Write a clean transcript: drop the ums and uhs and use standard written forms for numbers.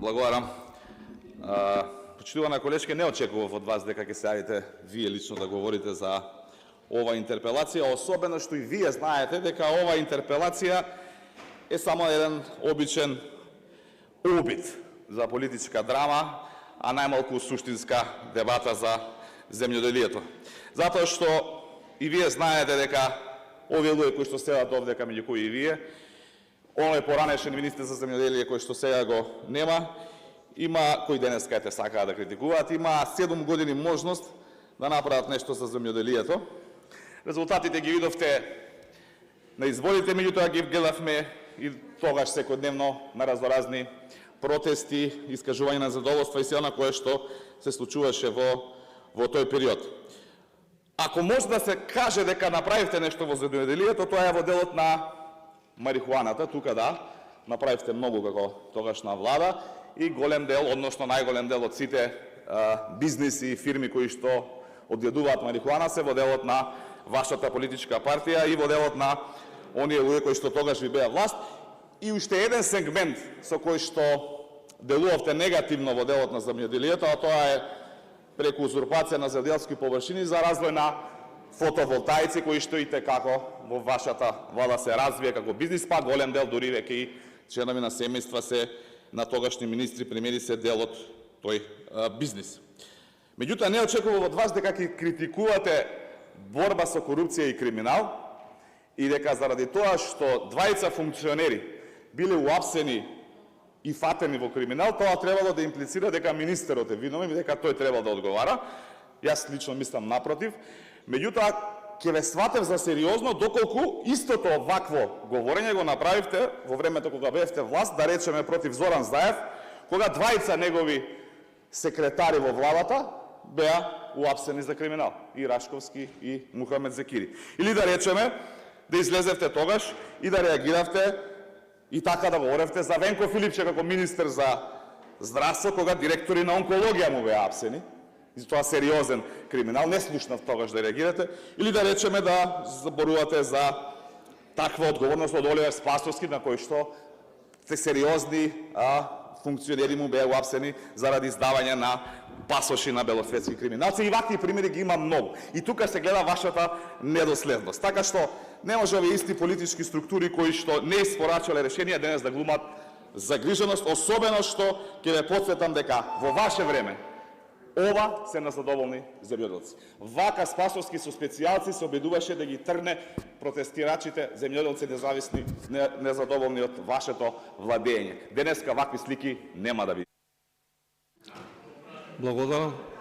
Благодарам. Почитувана колешке, не очекував од вас дека ќе се јавите вие лично да говорите за ова интерпелација, особено што и вие знаете дека ова интерпелација е само еден обичен обид за политичка драма, а најмалку суштинска дебата за земјоделието. Затоа што и вие знаете дека овие луѓе кои што седат овде, меѓу кои и вие, оној поранешен министер за земјоделие кој што сега го нема, има, кои денес кајте сакаат да критикуваат, има 7 години можност да направат нешто за земјоделието. Резултатите ги видовте на изборите, меѓутоа ги гледавме и тогаш секојдневно на разноразни протести, искажување на задоволство и се она кое што се случуваше во тој период. Ако може да се каже дека направивте нешто во земјоделието, тоа е во делот на марихуаната, тука да, направивте многу како тогашна влада и голем дел, односно најголем дел од сите бизниси и фирми кои што одгледуваат марихуана се во делот на вашата политичка партија и во делот на оние луѓе кои што тогаш ви беа власт. И уште еден сегмент со кој што делувавте негативно во делот на земјоделието, а тоа е преку узурпација на земјоделски површини за развој на фотоволтаици, кои што и како во вашата влада се развие како бизнис, па голем дел дури веќе и членови на семејства се на тогашни министри, премиери се дел од тој бизнис. Меѓутоа, не очекував од вас дека ќе критикувате борба со корупција и криминал и дека заради тоа што двајца функционери биле уапсени и фатени во криминал, тоа требало да имплицира дека министерот е виновен и дека тој требал да одговара. Јас лично мислам напротив. Меѓутоа, ќе ве сватев за сериозно доколку истото вакво говорење го направивте во времето кога бевте власт, да речеме против Зоран Заев, кога двајца негови секретари во владата беа уапсени за криминал, и Рашковски и Мухамед Зекири. Или да речеме да излезевте тогаш и да реагиравте и така да говоревте за Венко Филипче како министер за здравство, кога директори на онкологија му беа апсени. И тоа сериозен криминал, не слушнав тогаш да реагирате, или да речеме да заборувате за таква одговорност од Оливер Спасовски, на кој што те сериозни функционери му беа уапсени заради издавање на пасоши на белосветски криминалци. И вакви примери ги има многу. И тука се гледа вашата недоследност. Така што не може овие исти политички структури кои што не испорачале решенија денес да глумат загриженост, особено што ќе ве потсетам дека во ваше време ова се незадоволни земјоделци. Вака Спасовски со специјалци се обидуваше да ги трне протестирачите, земјоделци независни, незадоволни од вашето владење. Денеска вакви слики нема да види. Благодарам.